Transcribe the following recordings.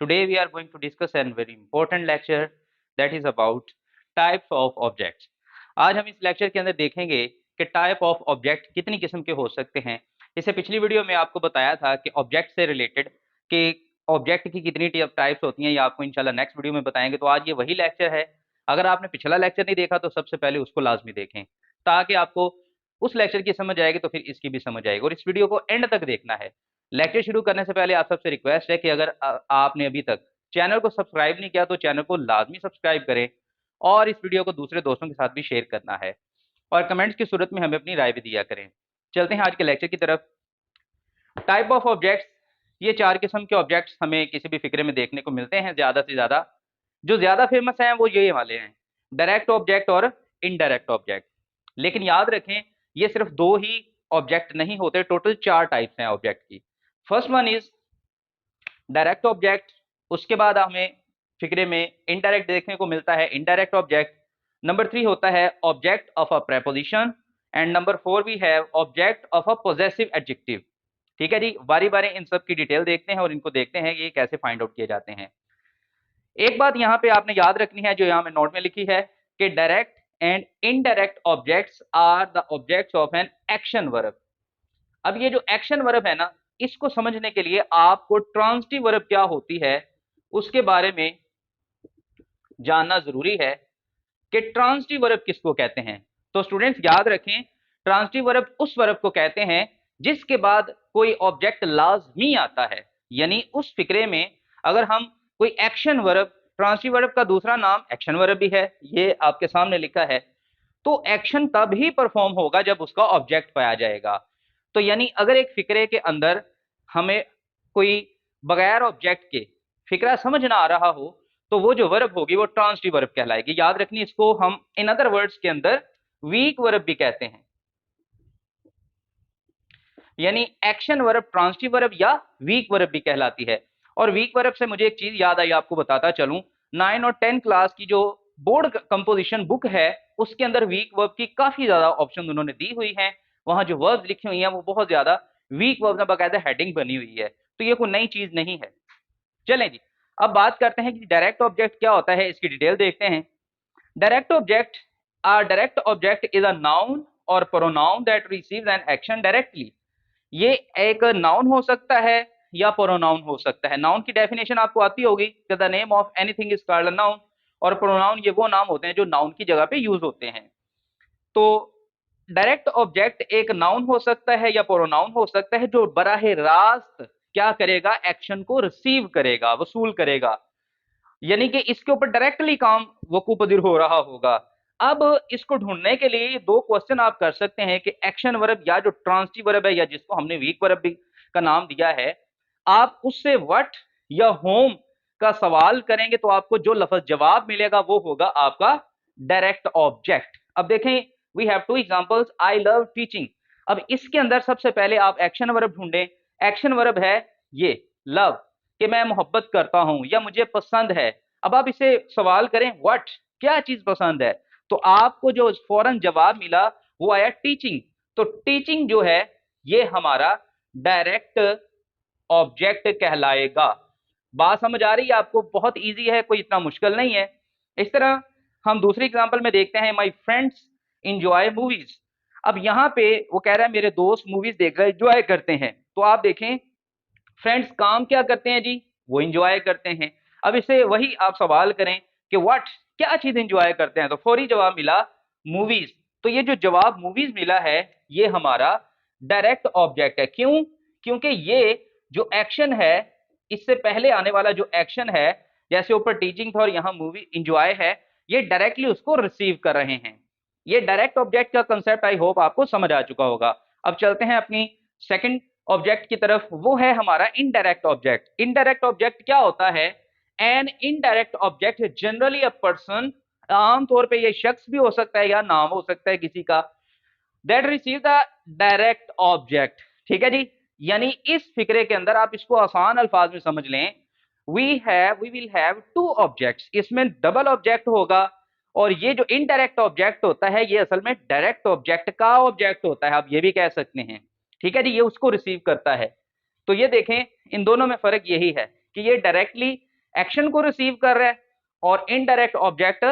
Today we are going to discuss a very important lecture that is about types of objects. आज हम इस lecture के अंदर देखेंगे कि टाइप ऑफ ऑब्जेक्ट कितनी किस्म के हो सकते हैं। इससे पिछली वीडियो में आपको बताया था कि ऑब्जेक्ट से रिलेटेड कि ऑब्जेक्ट की कितनी टाइप्स होती हैं, ये आपको इंशाल्लाह नेक्स्ट वीडियो में बताएंगे। तो आज ये वही लेक्चर है। अगर आपने पिछला लेक्चर नहीं देखा तो सबसे पहले उसको लाजमी देखें ताकि आपको उस लेक्चर की समझ आएगी तो फिर इसकी भी समझ आएगी, और इस वीडियो को एंड तक देखना है। लेक्चर शुरू करने से पहले आप सबसे रिक्वेस्ट है कि अगर आपने अभी तक चैनल को सब्सक्राइब नहीं किया तो चैनल को लाजमी सब्सक्राइब करें और इस वीडियो को दूसरे दोस्तों के साथ भी शेयर करना है, और कमेंट्स की सूरत में हमें अपनी राय भी दिया करें। चलते हैं आज के लेक्चर की तरफ। टाइप ऑफ ऑब्जेक्ट्स, ये चार किस्म के ऑब्जेक्ट्स हमें किसी भी फिक्रे में देखने को मिलते हैं। ज्यादा से ज्यादा जो ज्यादा फेमस हैं वो ये वाले हैं, डायरेक्ट ऑब्जेक्ट और इनडायरेक्ट ऑब्जेक्ट। लेकिन याद रखें ये सिर्फ दो ही ऑब्जेक्ट नहीं होते, टोटल चार टाइप्स हैं ऑब्जेक्ट की। First one is direct object, उसके बाद हमें फिक्रे में इनडायरेक्ट देखने को मिलता है, इनडायरेक्ट ऑब्जेक्ट। नंबर 3 होता है object of a preposition, and number 4 भी है object of a possessive adjective. ठीक है जी, बारी बारी इन सब की डिटेल देखते हैं और इनको देखते हैं कि ये कैसे फाइंड आउट किए जाते हैं। एक बात यहाँ पे आपने याद रखनी है जो यहाँ में नोट में लिखी है कि direct and indirect objects are the objects of an action verb. अब ये जो एक्शन वर्ब है ना, इसको समझने के लिए आपको ट्रांजिटिव वर्ब क्या होती है उसके बारे में जानना जरूरी है कि ट्रांजिटिव वर्ब किसको कहते हैं। तो स्टूडेंट्स याद रखें, ट्रांजिटिव वर्ब उस वर्ब को कहते हैं जिसके बाद कोई ऑब्जेक्ट लाजमी आता है। यानी उस फिक्रे में अगर हम कोई एक्शन वर्ब, ट्रांजिटिव वर्ब का दूसरा नाम एक्शन वर्ब भी है, ये आपके सामने लिखा है, तो एक्शन तब ही परफॉर्म होगा जब उसका ऑब्जेक्ट पाया जाएगा। तो यानी अगर एक फिक्रे के अंदर हमें कोई बगैर ऑब्जेक्ट के फिक्रा समझ ना आ रहा हो तो वो जो वर्ब होगी वो ट्रांजिटिव वर्ब कहलाएगी। याद रखनी, इसको हम इन अदर वर्ड्स के अंदर वीक वर्ब भी कहते हैं। यानी एक्शन वर्ब ट्रांजिटिव वर्ब या वीक वर्ब भी कहलाती है। और वीक वर्ब से मुझे एक चीज याद आई, आपको बताता चलूं, 9 और 10 क्लास की जो बोर्ड कंपोजिशन बुक है उसके अंदर वीक वर्ब की काफी ज्यादा ऑप्शन उन्होंने दी हुई हैं। वहां जो वर्ब्स लिखी हुई हैं वो बहुत ज्यादा वीक वर्ब में बाकायदा हेडिंग बनी हुई है, तो ये कोई नई चीज नहीं है। चलें जी, अब बात करते हैं कि डायरेक्ट ऑब्जेक्ट क्या होता है, इसकी डिटेल देखते हैं। Direct object, a direct object is a noun or pronoun that receives an action directly। ये एक नाउन हो सकता है या प्रोनाउन हो सकता है। नाउन की डेफिनेशन आपको आती होगी कि the name of anything is called a noun, और प्रोनाउन ये वो नाम होते हैं जो नाउन की जगह पे यूज होते हैं। तो डायरेक्ट ऑब्जेक्ट एक नाउन हो सकता है या प्रोनाउन हो सकता है जो बराह रास्त क्या करेगा, एक्शन को रिसीव करेगा, वसूल करेगा, यानी कि इसके ऊपर डायरेक्टली काम वकू पदीर हो रहा होगा। अब इसको ढूंढने के लिए दो क्वेश्चन आप कर सकते हैं कि एक्शन वर्ब या जो ट्रांजिटिव वर्ब है या जिसको हमने वीक वर्ब भी का नाम दिया है, आप उससे व्हाट या होम का सवाल करेंगे तो आपको जो लफ्ज जवाब मिलेगा वो होगा आपका डायरेक्ट ऑब्जेक्ट। अब देखें, we have two examples, I love teaching. अब इसके अंदर सबसे पहले आप एक्शन वर्ब ढूंढें। एक्शन वर्ब है ये लव, कि मैं मोहब्बत करता हूं या मुझे पसंद है। अब आप इसे सवाल करें व्हाट, क्या चीज पसंद है, तो आपको जो फौरन जवाब मिला वो आया टीचिंग। तो टीचिंग जो है ये हमारा डायरेक्ट ऑब्जेक्ट कहलाएगा। बात समझ आ रही है आपको? बहुत इजी है, कोई इतना मुश्किल नहीं है। इस तरह हम दूसरी एग्जांपल में देखते हैं, माय फ्रेंड्स एंजॉय मूवीज। अब यहाँ पे वो कह रहा है मेरे दोस्त मूवीज देखकर एंजॉय करते हैं। तो आप देखें, फ्रेंड्स काम क्या करते हैं जी, वो एंजॉय करते हैं। अब इसे वही आप सवाल करें कि व्हाट, क्या चीज एंजॉय करते हैं, तो फौरी जवाब मिला मूवीज। तो ये जो जवाब मूवीज मिला है ये हमारा डायरेक्ट ऑब्जेक्ट है। क्यों? क्योंकि ये जो एक्शन है, इससे पहले आने वाला जो एक्शन है, जैसे ऊपर टीचिंग था और यहाँ मूवी एंजॉय है, ये डायरेक्टली उसको रिसीव कर रहे हैं। ये डायरेक्ट ऑब्जेक्ट का कंसेप्ट आई होप आपको समझ आ चुका होगा। अब चलते हैं अपनी सेकंड ऑब्जेक्ट की तरफ, वो है हमारा इनडायरेक्ट ऑब्जेक्ट। इनडायरेक्ट ऑब्जेक्ट क्या होता है? N indirect object generally a person, आमतौर पे ये शख्स भी हो सकता है या नाम हो सकता है किसी का, that receive the direct object. ठीक है जी, यानी इस फिक्रे के अंदर आप इसको आसान अल्फाज में समझ लें, we will have two objects, इसमें डबल ऑब्जेक्ट होगा, और ये जो इनडायरेक्ट ऑब्जेक्ट होता है ये असल में डायरेक्ट ऑब्जेक्ट का ऑब्जेक्ट होता है, आप ये भी कह सकते हैं। ठीक है जी, ये उसको रिसीव करता है। तो ये देखें, इन दोनों में फर्क यही है कि ये डायरेक्टली एक्शन को रिसीव कर रहा है, और इनडायरेक्ट ऑब्जेक्ट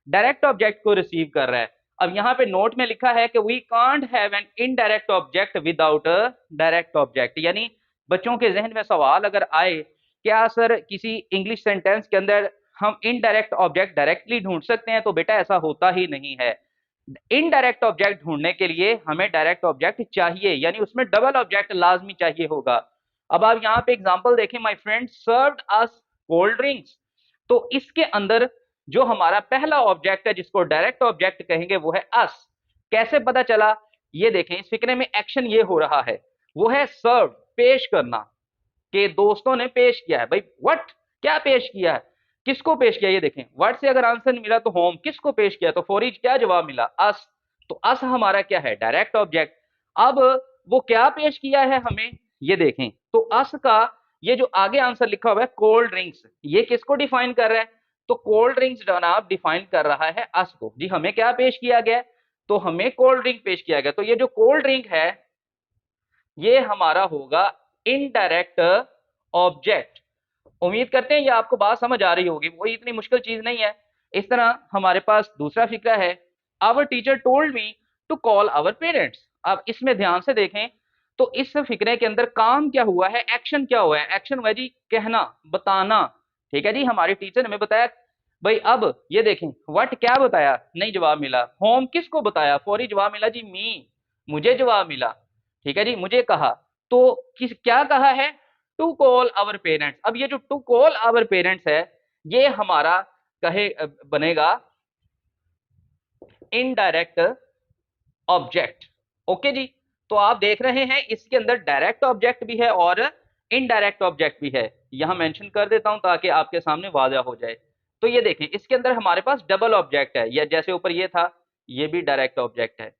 डायरेक्ट ऑब्जेक्ट को रिसीव कर रहा है। अब यहाँ पे नोट में लिखा है कि we can't have an indirect object without a direct object, यानी बच्चों के जहन में सवाल अगर आए, क्या सर किसी इंग्लिश सेंटेंस के अंदर हम इनडायरेक्ट ऑब्जेक्ट डायरेक्टली ढूंढ सकते हैं, तो बेटा ऐसा होता ही नहीं है। इनडायरेक्ट ऑब्जेक्ट ढूंढने के लिए हमें डायरेक्ट ऑब्जेक्ट चाहिए, यानी उसमें डबल ऑब्जेक्ट लाजमी चाहिए होगा। अब आप यहाँ पे एग्जांपल देखें, my friend served us cold drinks, तो इसके अंदर जो हमारा पहला ऑब्जेक्ट है जिसको डायरेक्ट ऑब्जेक्ट कहेंगे वो है अस। कैसे पता चला, ये देखें, इस फिक्रे में एक्शन ये हो रहा है, वो है सर्व, पेश करना, कि दोस्तों ने पेश किया है। भाई व्हाट, क्या पेश किया है, किसको पेश किया, ये देखें, व्हाट से अगर आंसर नहीं मिला तो होम, किसको पेश किया, तो फॉर इच क्या जवाब मिला, अस। तो अस हमारा क्या है, डायरेक्ट ऑब्जेक्ट। अब वो क्या पेश किया है हमें, ये देखें, तो अस का ये जो आगे आंसर लिखा हुआ है कोल्ड ड्रिंक्स, ये किसको डिफाइन कर रहा है, तो कोल्ड ड्रिंक्स जनाब डिफाइन कर रहा है अस को। जी हमें क्या पेश किया गया, तो हमें कोल्ड ड्रिंक पेश किया गया, तो ये जो कोल्ड ड्रिंक है ये हमारा होगा इनडायरेक्ट ऑब्जेक्ट। उम्मीद करते हैं ये आपको बात समझ आ रही होगी, वही इतनी मुश्किल चीज नहीं है। इस तरह हमारे पास दूसरा फिक्रा है, our teacher told me to call our parents. अब इसमें ध्यान से देखें, तो इस फिक्रे के अंदर काम क्या हुआ है, एक्शन क्या हुआ है, एक्शन हुआ जी कहना, बताना। ठीक है जी, हमारी टीचर ने हमें बताया। भाई अब ये देखें, व्हाट क्या बताया, नहीं जवाब मिला। होम किसको बताया, फौरी जवाब मिला जी मी, मुझे जवाब मिला। ठीक है जी, मुझे कहा, तो किस क्या कहा है, टू कॉल आवर पेरेंट्स। अब ये जो टू कॉल आवर पेरेंट्स है ये हमारा कहे बनेगा इनडायरेक्ट ऑब्जेक्ट। ओके जी, तो आप देख रहे हैं इसके अंदर डायरेक्ट ऑब्जेक्ट भी है और इनडायरेक्ट ऑब्जेक्ट भी है। यहां मेंशन कर देता हूं ताकि आपके सामने वाज़ा हो जाए। तो ये देखें, इसके अंदर हमारे पास डबल ऑब्जेक्ट है, या जैसे ऊपर ये था, ये भी डायरेक्ट ऑब्जेक्ट है।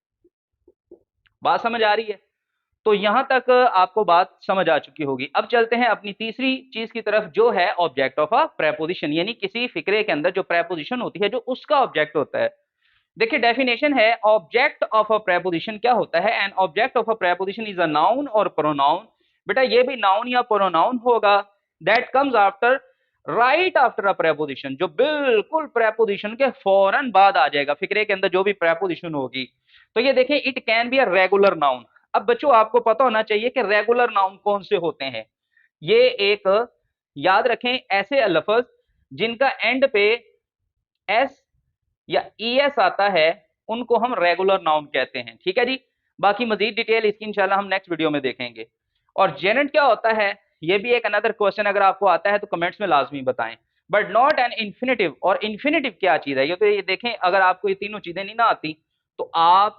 बात समझ आ रही है, तो यहां तक आपको बात समझ आ चुकी होगी। अब चलते हैं अपनी तीसरी चीज की तरफ, जो है ऑब्जेक्ट ऑफ अ प्रेपोजिशन, यानी किसी फिक्रे के अंदर जो प्रेपोजिशन होती है जो उसका ऑब्जेक्ट होता है। देखिए डेफिनेशन है, ऑब्जेक्ट ऑफ अ प्रेपोजिशन क्या होता है, an object of a preposition is a noun और प्रोनाउन। बेटा ये भी नाउन या प्रोनाउन होगा, that comes after, right after a preposition, जो बिल्कुल प्रेपोजिशन के फौरन बाद आ जाएगा फिक्रे के अंदर जो भी प्रेपोजिशन होगी। तो ये देखें, it can be a regular noun. अब बच्चों आपको पता होना चाहिए कि रेगुलर नाउन कौन से होते हैं। ये एक याद रखें, ऐसे लफ्ज जिनका एंड पे एस या ईएस आता है उनको हम रेगुलर नाउन कहते हैं। ठीक है जी, बाकी मजीद डिटेल इसकी इंशाल्लाह हम नेक्स्ट वीडियो में देखेंगे। और जेरेंट क्या होता है, ये भी एक अनदर क्वेश्चन, अगर आपको आता है तो कमेंट्स में लाजमी बताएं। बट नॉट एन इन्फिनेटिव, और इन्फिनेटिव क्या चीज है, ये तो ये देखें, अगर आपको ये तीनों चीजें नहीं ना आती तो आप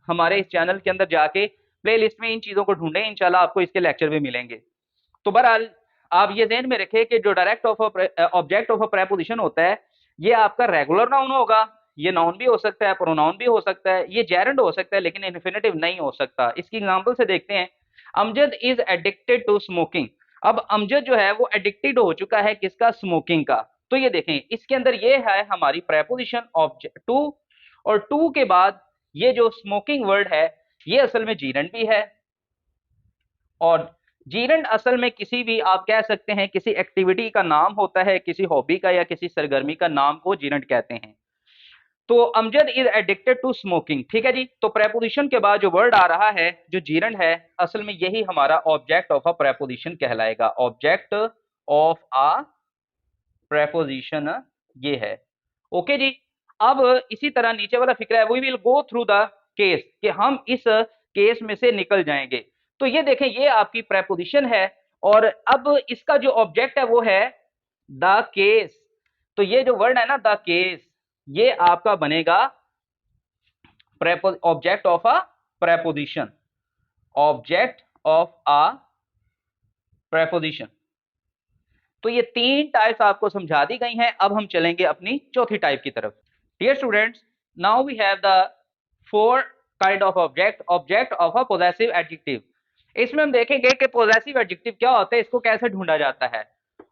हमारे इस चैनल के अंदर जाके प्ले लिस्ट में इन चीजों को ढूंढें, इंशाल्लाह आपको इसके लेक्चर भी मिलेंगे। तो बहरहाल आप ये ध्यान में रखें कि जो direct of object of a preposition होता है ये आपका रेगुलर नाउन होगा, ये नाउन भी हो सकता है, प्रोनाउन भी हो सकता है, ये जेरेंड हो सकता है, लेकिन इन्फिनेटिव नहीं हो सकता। इसकी एग्जांपल से देखते हैं, Amjad is addicted to smoking. अब अमजद जो है वो एडिक्टेड हो चुका है किसका, स्मोकिंग का। तो ये देखें, इसके अंदर ये है हमारी प्रेपोजिशन ऑब्जेक्ट टू, और टू के बाद ये जो स्मोकिंग वर्ड है ये असल में जीरेंड भी है। और जीरेंड असल में किसी भी, आप कह सकते हैं किसी एक्टिविटी का नाम होता है, किसी हॉबी का या किसी सरगर्मी का नाम को जीरेंड कहते हैं। तो Amjad is addicted to smoking. ठीक है जी, तो प्रेपोजिशन के बाद जो वर्ड आ रहा है जो जीरेंड है, असल में यही हमारा ऑब्जेक्ट ऑफ अ प्रेपोजिशन कहलाएगा। ऑब्जेक्ट ऑफ अ प्रेपोजिशन ये है। ओके जी, अब इसी तरह नीचे वाला फिक्रा है, we will go through the case, कि हम इस केस में से निकल जाएंगे। तो ये देखें, ये आपकी प्रेपोजिशन है, और अब इसका जो ऑब्जेक्ट है वो है द केस। तो ये जो वर्ड है ना द केस, ये आपका बनेगा object of a preposition, object of a preposition. तो ये तीन टाइप्स आपको समझा दी गई हैं। अब हम चलेंगे अपनी चौथी टाइप की तरफ। Dear students, now we have the four kind of object, object of a possessive adjective. इसमें हम देखेंगे कि पोजेसिव एडजेक्टिव क्या होता है, इसको कैसे ढूंढा जाता है।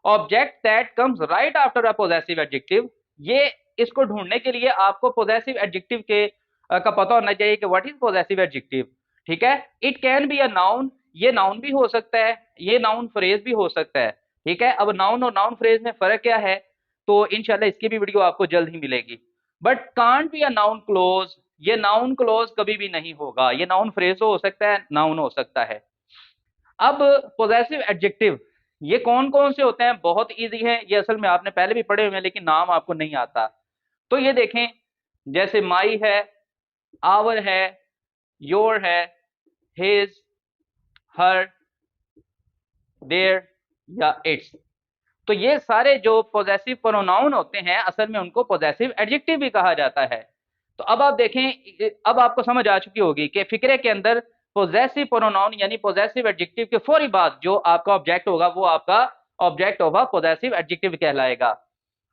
Object that comes right after a possessive adjective, ये इसको ढूंढने के लिए आपको पोजेसिव एडजेक्टिव के का पता होना चाहिए कि व्हाट इज पोजेसिव एडजेक्टिव। ठीक है, it can be a noun, ये नाउन भी हो सकता है, ये नाउन फ्रेज भी हो सकता है। ठीक है, अब नाउन और नाउन फ्रेज में फर्क क्या है, तो इंशाल्लाह इसकी भी वीडियो आपको जल्द ही मिलेगी। But can't be a noun close, ये नाउन क्लोज कभी भी नहीं होगा, ये नाउन फ्रेज हो सकता है, नाउन हो सकता है। अब पोजेसिव एडजेक्टिव ये कौन कौन से होते हैं, बहुत इजी है ये, असल में आपने पहले भी पढ़े हुए हैं लेकिन नाम आपको नहीं आता। तो ये देखें, जैसे माई है, आवर है, योर है, हिज, हर, देयर या इट्स। तो ये सारे जो पोजेसिव प्रोनाउन होते हैं असल में उनको पोजेसिव एडजेक्टिव भी कहा जाता है। तो अब आप देखें, अब आपको समझ आ चुकी होगी कि फिक्रे के अंदर पोजेसिव प्रोनाउन यानी पोजेसिव एडजेक्टिव के फौरी बाद जो आपका ऑब्जेक्ट होगा वो आपका object of a possessive adjective कहलाएगा।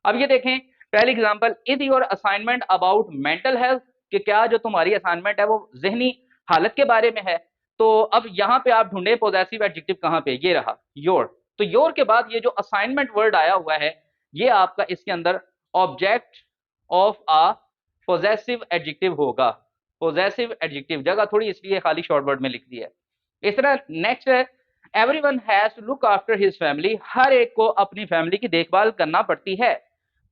अब ये देखें, पहली example, is your assignment about mental health, कि क्या जो तुम्हारी असाइनमेंट है वो जहनी हालत के बारे में है। तो अब यहाँ पे आप ढूंढे पॉजिटिव एडजेक्टिव कहाँ पे, ये रहा योर। तो योर के बाद ये जो असाइनमेंट वर्ड आया हुआ है ये आपका इसके अंदर object of a positive adjective होगा। पॉजिटिव एडजेक्टिव जगह थोड़ी इसलिए खाली शॉर्ट वर्ड में लिख दी है। इस तरह नेक्स्ट है, everyone has to look after his family, हर एक को अपनी फैमिली की देखभाल करना पड़ती है।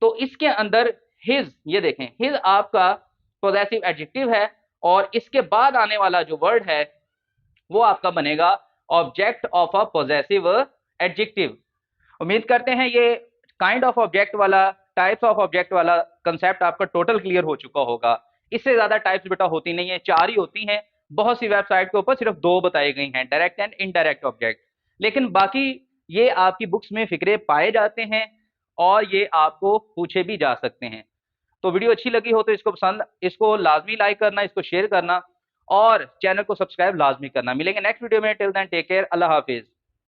तो इसके अंदर हिज, ये देखें हिज आपका पॉजिटिव एडजेक्टिव है और इसके बाद आने वाला जो वर्ड है वो आपका बनेगा object of a positive adjective. उम्मीद करते हैं ये काइंड ऑफ ऑब्जेक्ट वाला, टाइप्स ऑफ ऑब्जेक्ट वाला कंसेप्ट आपका टोटल क्लियर हो चुका होगा। इससे ज्यादा टाइप्स बेटा होती नहीं है, 4 ही होती हैं। बहुत सी वेबसाइट के ऊपर सिर्फ 2 बताई गई हैं, डायरेक्ट एंड इनडायरेक्ट ऑब्जेक्ट। लेकिन बाकी ये आपकी बुक्स में फिक्रे पाए जाते हैं और ये आपको पूछे भी जा सकते हैं। तो वीडियो अच्छी लगी हो तो इसको लाजमी लाइक करना, इसको शेयर करना और चैनल को सब्सक्राइब लाजमी करना। मिलेंगे नेक्स्ट वीडियो में, टिल देन टेक केयर, अल्लाह हाफिज।